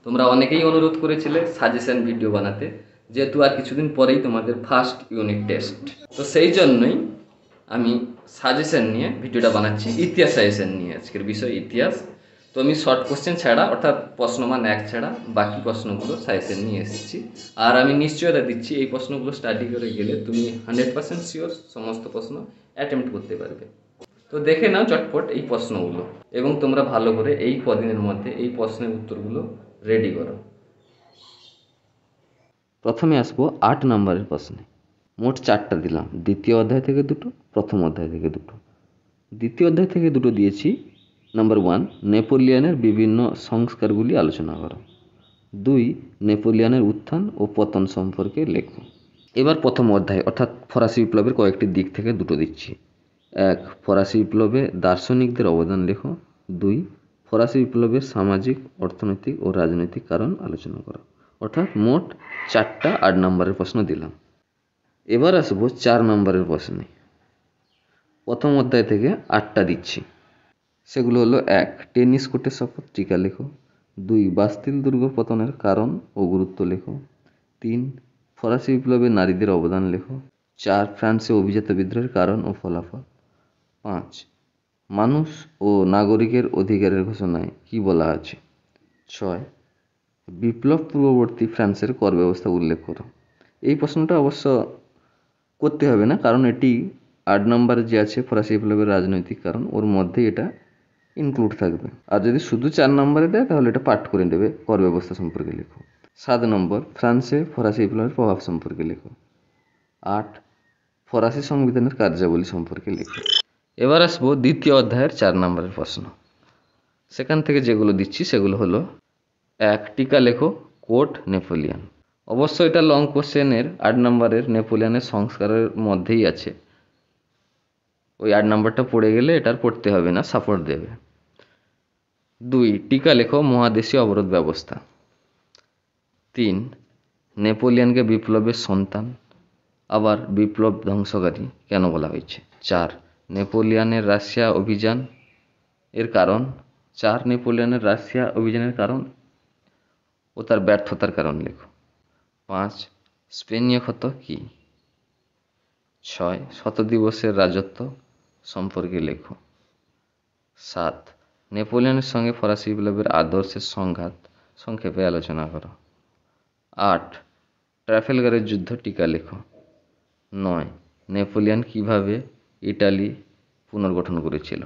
তোমরা অনেকেই অনুরোধ করেছিলে সাজেশন ভিডিও বানাতে, যেহেতু আর কিছুদিন পরেই তোমাদের ফার্স্ট ইউনিট টেস্ট। তো সেই জন্যই আমি সাজেশন নিয়ে ভিডিওটা বানাচ্ছি, ইতিহাস সাজেশন নিয়ে। আজকের বিষয় ইতিহাস। তো আমি শর্ট কোশ্চেন ছাড়া, অর্থাৎ প্রশ্নমান 1 ছাড়া বাকি প্রশ্নগুলো সাজেশন নিয়ে এসেছি। আর আমি নিশ্চয়তা দিচ্ছি এই প্রশ্নগুলো স্টাডি করে গেলে তুমি 100% শিওর সমস্ত প্রশ্ন অ্যাটেম্প্ট করতে পারবে। তো দেখে নাও চটপট এই প্রশ্নগুলো, এবং তোমরা ভালো করে এই কদিনের মধ্যে এই প্রশ্নের উত্তরগুলো রেডি করো। প্রথমে আসবো 8 নম্বরের প্রশ্নে। মোট 4টা দিলাম, দ্বিতীয় অধ্যায় থেকে 2টো, প্রথম অধ্যায় থেকে 2টো। দ্বিতীয় অধ্যায় থেকে 2টো দিয়েছি। নাম্বার 1, নেপোলিয়নের বিভিন্ন সংস্কারগুলি আলোচনা করো। 2, নেপোলিয়নের উত্থান ও পতন সম্পর্কে লেখো। এবার প্রথম অধ্যায় অর্থাৎ ফরাসি বিপ্লবের কয়েকটি দিক থেকে 2টো দিচ্ছি। 1, ফরাসি বিপ্লবে দার্শনিকদের অবদান লেখো। 2, ফরাসি বিপ্লবের সামাজিক, অর্থনৈতিক ও রাজনৈতিক কারণ আলোচনা করো। অর্থাৎ মোট 4টা 8 নম্বরের প্রশ্ন দিলাম। এবার আসবো 4 নম্বরের প্রশ্নে। প্রথম অধ্যায় থেকে 8টা দিচ্ছি। সেগুলো হলো: 1, টেনিস কোর্টের শপথ, টিকা লেখো। 2, বাস্তিল দুর্গ পতনের কারণ ও গুরুত্ব লেখো। 3, ফরাসি বিপ্লবে নারীদের অবদান লেখো। 4, ফ্রান্সে অভিজাত বিদ্রোহের কারণ ও ফলাফল। 5, মানুষ ও নাগরিকের অধিকারের ঘোষণায় কী বলা আছে। 6, বিপ্লব পূর্ববর্তী ফ্রান্সের কর ব্যবস্থা উল্লেখ করো। এই প্রশ্নটা অবশ্য করতে হবে না, কারণ এটি 8 নম্বরে যে আছে ফরাসি বিপ্লবের রাজনৈতিক কারণ, ওর মধ্যে এটা ইনক্লুড থাকবে। আর যদি শুধু 4 নম্বরে দেয় তাহলে এটা পাঠ করে নেবে, কর ব্যবস্থা সম্পর্কে লেখো। 7 নম্বর, ফ্রান্সে ফরাসি বিপ্লবের প্রভাব সম্পর্কে লেখো। 8, ফরাসি সংবিধানের কার্যাবলী সম্পর্কে লেখো। এবার আসবো দ্বিতীয় অধ্যায়ের 4 নম্বরের প্রশ্ন। সেখান থেকে যেগুলো দিচ্ছি সেগুলো হলো: 1, টিকা লেখো, কোট নেপোলিয়ন। অবশ্য এটা লং কোশ্চেনের 8 নম্বরের নেপোলিয়নের সংস্কারের মধ্যেই আছে। ওই 8 নম্বরটা পড়ে গেলে এটার পড়তে হবে না, সাপোর্ট দেবে। 2, টিকা লেখো, মহাদেশীয় অবরোধ ব্যবস্থা। 3, নেপোলিয়নকে বিপ্লবের সন্তান, আবার বিপ্লব ধ্বংসকারী কেন বলা হয়েছে। 4, নেপোলিয়নের রাশিয়া অভিযান এর কারণ। 4, নেপোলিয়নের রাশিয়া অভিযানের কারণ ও তার ব্যর্থতার কারণ লেখো। 5, স্পেনীয় ক্ষত কী। 6, শতদিবসের রাজত্ব সম্পর্কে লেখো। 7, নেপোলিয়নের সঙ্গে ফরাসি বিপ্লবের আদর্শের সংঘাত সংক্ষেপে আলোচনা করো। 8, ট্রাফালগারের যুদ্ধ টিকা লেখো। 9, নেপোলিয়ন কিভাবে ইটালি পুনর্গঠন করেছিল।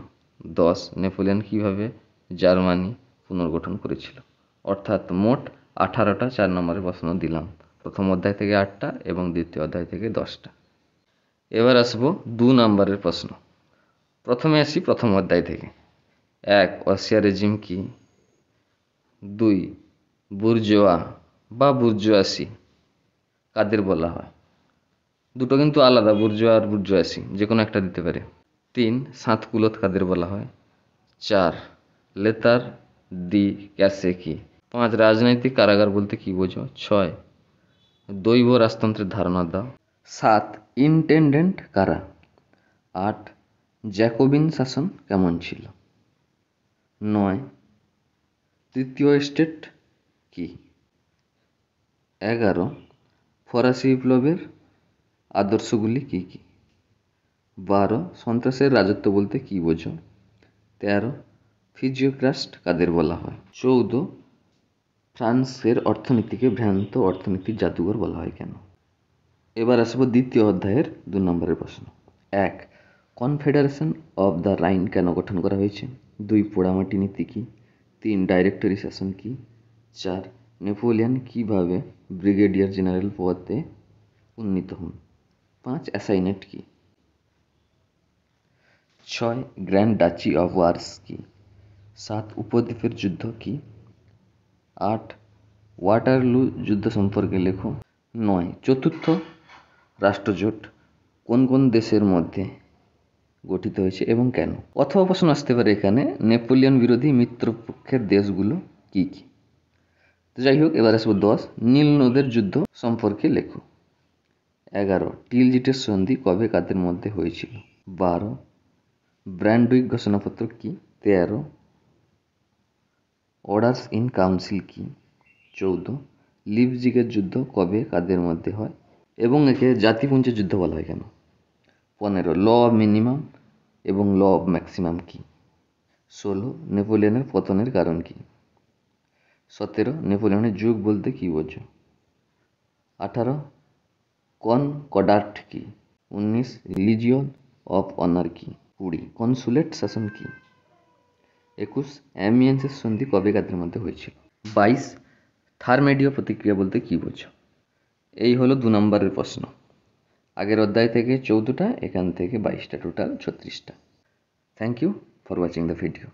10, নেপোলিয়ন কিভাবে জার্মানি পুনর্গঠন করেছিল। অর্থাৎ মোট 18টা 4 নম্বরের প্রশ্ন দিলাম, প্রথম অধ্যায় থেকে 8টা এবং দ্বিতীয় অধ্যায় থেকে 10টা। এবার আসবো 2 নম্বরের প্রশ্ন। প্রথমে আসি প্রথম অধ্যায় থেকে। 1, অস্ট্রিয়া রেজিম কি। 2, বুর্জোয়া বা বুর্জোয়াসি কাদের বলা হয়। দুটো কিন্তু আলাদা, বুর্জোয়া আর বুর্জোয়াসি, যে কোনো একটা দিতে পারে। 3, সাতকুলত কাদের বলা হয়। 4, লেতার দি ক্যাসে কি। 5, রাজনৈতিক কারাগার বলতে কি বোঝো। 6, দৈব রাজতন্ত্রের ধারণা দাও। 7, ইন্টেন্ডেন্ট কারা। 8, জ্যাকোবিন শাসন কেমন ছিল। 9, তৃতীয় স্টেট কি। 11, ফরাসি বিপ্লবের আদর্শগুলি কী কী। 12, সন্ত্রাসের রাজত্ব বলতে কী বোঝো। 13, ফিজিওক্রাস্ট কাদের বলা হয়। 14, ফ্রান্সের অর্থনীতিকে ভ্রান্ত অর্থনীতির জাদুঘর বলা হয় কেন। এবার আসবো দ্বিতীয় অধ্যায়ের 2 নম্বরের প্রশ্ন। 1, কনফেডারেশন অব দ্য রাইন কেন গঠন করা হয়েছে। 2, পোড়ামাটি নীতি কী। 3, ডাইরেক্টরি শাসন কী। 4, নেপোলিয়ন কীভাবে ব্রিগেডিয়ার জেনারেল পদে উন্নীত হন। 5, অ্যাসাইনেট কী। 6, গ্র্যান্ড ডাচি অফ ওয়ার্স কী। 7, উপদ্বীপের যুদ্ধ কী। 8, ওয়াটারলু যুদ্ধ সম্পর্কে লেখো। 9, চতুর্থ রাষ্ট্রজোট কোন কোন দেশের মধ্যে গঠিত হয়েছে এবং কেন। অথবা প্রশ্ন আসতে পারে এখানে, নেপোলিয়ন বিরোধী মিত্রপক্ষের দেশগুলো কী কী। তো যাই হোক, এবার আসবো 10, নীল নদের যুদ্ধ সম্পর্কে লেখো। 11, টিলজিটের সন্ধি কবে কাদের মধ্যে হয়েছিল। 12, ব্র্যান্ডউইক ঘোষণাপত্র কী। 13, অর্ডার্স ইন কাউন্সিল কী। 14 লিপজিগের যুদ্ধ কবে কাদের মধ্যে হয় এবং একে জাতিপুঞ্জের যুদ্ধ বলা হয় কেন? 15 ল অফ মিনিমাম এবং ল অফ ম্যাক্সিমাম কি? 16 নেপোলিয়নের পতনের কারণ কি? 17 নেপোলিয়নের যুগ বলতে কী বোঝো? 18 কনকর্ডাট কি? 19 লিজিয়ন অফ অনার কি? 20 কনসুলেট শাসন কি? 21 অ্যামিয়েন্সের সন্ধি কবে কাদের মধ্যে হয়েছিল? 22 থার্মেডীয় প্রতিক্রিয়া বলতে কী বোঝো? এই হলো 2 নম্বরের প্রশ্ন। আগের অধ্যায় থেকে 14টা, এখান থেকে 22টা, টোটাল 36টা। Thank you for watching the video.